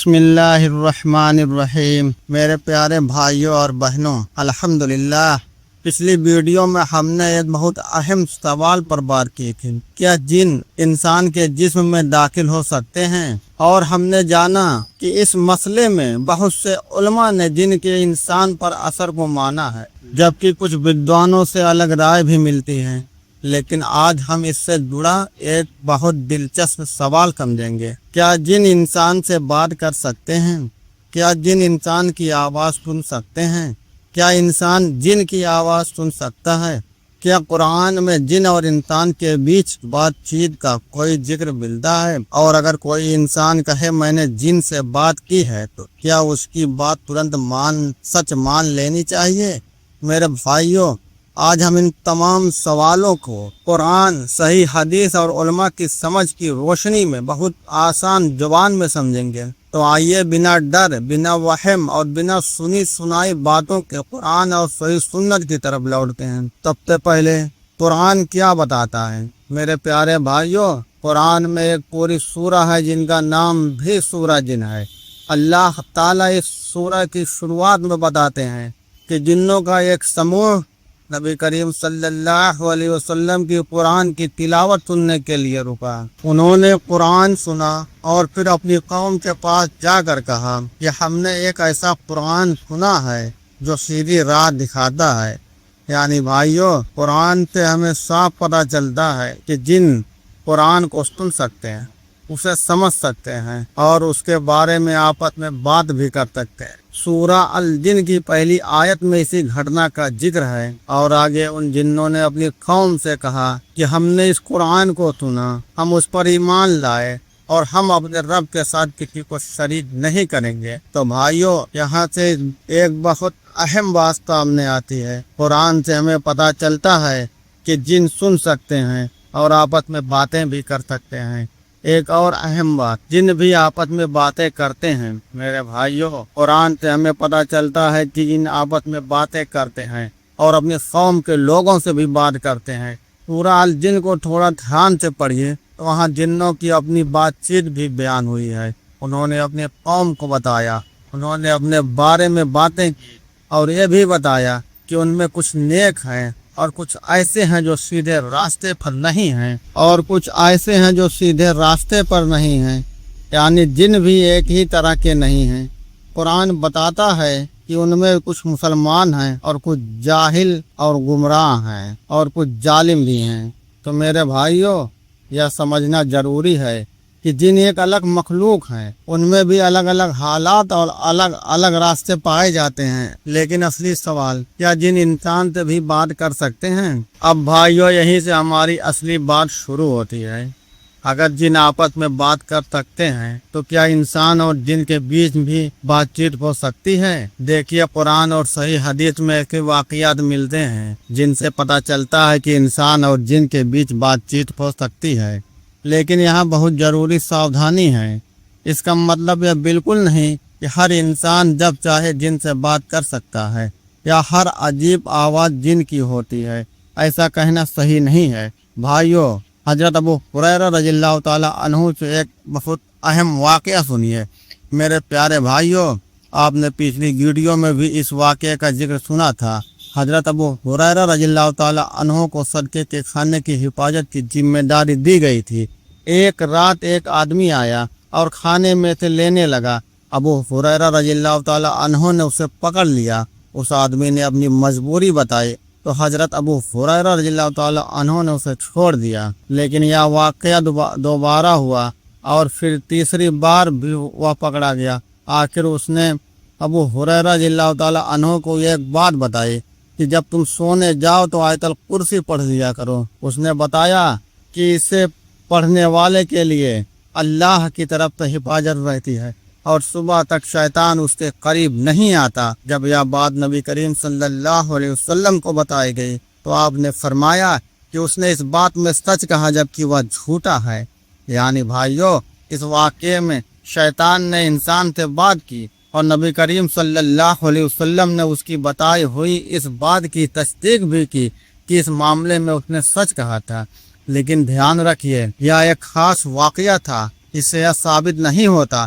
بسم اللہ الرحمن الرحیم۔ میرے پیارے بھائیوں اور بہنوں، الحمدللہ پچھلی ویڈیو میں ہم نے ایک بہت اہم سوال پر بات کی تھی، کیا جن انسان کے جسم میں داخل ہو سکتے ہیں؟ اور ہم نے جانا کہ اس مسئلے میں بہت سے علماء نے جن کے انسان پر اثر کو مانا ہے، جبکہ کچھ ویدوانوں سے الگ رائے بھی ملتی ہے۔ لیکن آج ہم اس سے جڑا ایک بہت دلچسپ سوال سمجھیں گے، کیا جن انسان سے بات کر سکتے ہیں؟ کیا جن انسان کی آواز سن سکتے ہیں؟ کیا انسان جن کی آواز سن سکتا ہے؟ کیا قرآن میں جن اور انسان کے بیچ بات چیت کا کوئی ذکر ملتا ہے؟ اور اگر کوئی انسان کہے میں نے جن سے بات کی ہے تو کیا اس کی بات ترنت سچ مان لینی چاہیے؟ میرے بھائیوں، آج ہم ان تمام سوالوں کو قرآن، صحیح حدیث اور علماء کی سمجھ کی روشنی میں بہت آسان زبان میں سمجھیں گے۔ تو آئیے بنا ڈر، بنا وہم اور بنا سنی سنائی باتوں کے قرآن اور صحیح سنت کی طرف لوٹتے ہیں۔ سب سے پہلے قرآن کیا بتاتا ہے؟ میرے پیارے بھائیوں، قرآن میں ایک پوری سورہ ہے جن کا نام بھی سورہ جن ہے۔ اللہ تعالیٰ اس سورہ کی شروعات میں بتاتے ہیں کہ جنوں کا ایک سموہ نبی کریم صلی اللہ علیہ وسلم کی قرآن کی تلاوت سننے کے لیے رکا۔ انہوں نے قرآن سنا اور پھر اپنی قوم کے پاس جا کر کہا کہ ہم نے ایک ایسا قرآن سنا ہے جو سیدھی راہ دکھاتا ہے۔ یعنی بھائیوں، قرآن سے ہمیں صاف پتہ چلتا ہے کہ جن قرآن کو سن سکتے ہیں، اسے سمجھ سکتے ہیں اور اس کے بارے میں آپس میں بات بھی کر سکتے ہیں۔ سورہ الجن کی پہلی آیت میں اسی گھٹنا کا ذکر ہے، اور آگے ان جنوں نے اپنی قوم سے کہا کہ ہم نے اس قرآن کو سنا، ہم اس پر ایمان لائے اور ہم اپنے رب کے ساتھ کسی کو شریک نہیں کریں گے۔ تو بھائیوں، یہاں سے ایک بہت اہم بات سامنے آتی ہے۔ قرآن سے ہمیں پتہ چلتا ہے کہ جن سن سکتے ہیں اور آپس میں باتیں بھی کر سکتے ہیں۔ ایک اور اہم بات، جن بھی آپس میں باتیں کرتے ہیں، میرے بھائیوں، قرآن سے ہمیں پتہ چلتا ہے کہ جن آپس میں باتیں کرتے ہیں اور اپنے قوم کے لوگوں سے بھی بات کرتے ہیں۔ سورہ الجن کو تھوڑا دھیان سے پڑھیے تو وہاں جنوں کی اپنی بات چیت بھی بیان ہوئی ہے۔ انہوں نے اپنے قوم کو بتایا، انہوں نے اپنے بارے میں باتیں کی اور یہ بھی بتایا کہ ان میں کچھ نیک ہیں اور کچھ ایسے ہیں جو سیدھے راستے پر نہیں ہیں، اور کچھ ایسے ہیں جو سیدھے راستے پر نہیں ہیں۔ یعنی جن بھی ایک ہی طرح کے نہیں ہیں۔ قرآن بتاتا ہے کہ ان میں کچھ مسلمان ہیں اور کچھ جاہل اور گمراہ ہیں اور کچھ ظالم بھی ہیں۔ تو میرے بھائیوں، یہ سمجھنا ضروری ہے کہ جن ایک الگ مخلوق ہیں، ان میں بھی الگ الگ حالات اور الگ الگ راستے پائے جاتے ہیں۔ لیکن اصلی سوال، کیا جن انسان سے بھی بات کر سکتے ہیں؟ اب بھائیوں، یہیں سے ہماری اصلی بات شروع ہوتی ہے۔ اگر جن آپس میں بات کر سکتے ہیں تو کیا انسان اور جن کے بیچ بھی بات چیت ہو سکتی ہے؟ دیکھیے، قرآن اور صحیح حدیث میں ایسے واقعات ملتے ہیں جن سے پتہ چلتا ہے کہ انسان اور جن کے بیچ بات چیت ہو سکتی ہے۔ لیکن یہاں بہت ضروری ساودھانی ہے۔ اس کا مطلب یہ بالکل نہیں کہ ہر انسان جب چاہے جن سے بات کر سکتا ہے یا ہر عجیب آواز جن کی ہوتی ہے۔ ایسا کہنا صحیح نہیں ہے۔ بھائیوں، حضرت ابو ہریرہ رضی اللہ تعالیٰ عنہ سے ایک بہت اہم واقعہ سنیے۔ میرے پیارے بھائیوں، آپ نے پچھلی ویڈیو میں بھی اس واقعے کا ذکر سنا تھا۔ حضرت ابو ہریرہ رضی اللہ تعالیٰ عنہ کو صدقے کے کھانے کی حفاظت کی ذمہ داری دی گئی تھی۔ ایک رات ایک آدمی آیا اور کھانے میں سے لینے لگا۔ ابو ہریرہ رضی اللہ تعالیٰ عنہ نے اسے پکڑ لیا۔ اس آدمی نے اپنی مجبوری بتائی تو حضرت ابو ہریرہ رضی اللہ تعالیٰ عنہ نے اسے چھوڑ دیا۔ لیکن یہ واقعہ دوبارہ ہوا اور پھر تیسری بار بھی وہ پکڑا گیا۔ آخر اس نے ابو ہریرہ رضی اللہ تعالیٰ عنہ کو ایک بات بتائی کہ جب تم سونے جاؤ تو آیت الکرسی پڑھ لیا کرو۔ اس نے بتایا کہ اسے پڑھنے والے کے لیے اللہ کی طرف سے حفاظت رہتی ہے اور صبح تک شیطان اس کے قریب نہیں آتا۔ جب یہ بات نبی کریم صلی اللہ علیہ وسلم کو بتائی گئی تو آپ نے فرمایا کہ اس نے اس بات میں سچ کہا جبکہ وہ جھوٹا ہے۔ یعنی بھائیوں، اس واقعے میں شیطان نے انسان سے بات کی اور نبی کریم صلی اللہ علیہ وسلم نے اس کی بتائی ہوئی اس بات کی تصدیق بھی کی کہ اس معاملے میں اس نے سچ کہا تھا۔ لیکن دھیان رکھیے، یہ ایک خاص واقعہ تھا۔ اس سے یہ ثابت نہیں ہوتا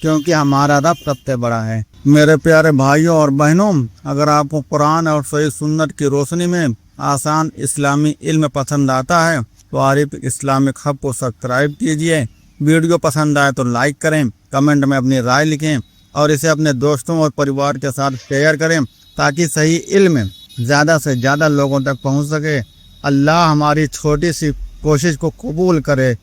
کیونکہ ہمارا رب سب سے بڑا ہے۔ میرے پیارے بھائیوں اور بہنوں، اگر آپ کو قرآن اور صحیح سنت کی روشنی میں آسان اسلامی علم پسند آتا ہے تو عارف اسلامک ہب کو سبسکرائب کیجئے۔ ویڈیو پسند آئے تو لائک کریں، کمنٹ میں اپنی رائے لکھیں اور اسے اپنے دوستوں اور پریوار کے ساتھ شیئر کریں تاکہ صحیح علم زیادہ سے زیادہ لوگوں تک پہنچ سکے۔ اللہ ہماری چھوٹی سی کوشش کو قبول کرے۔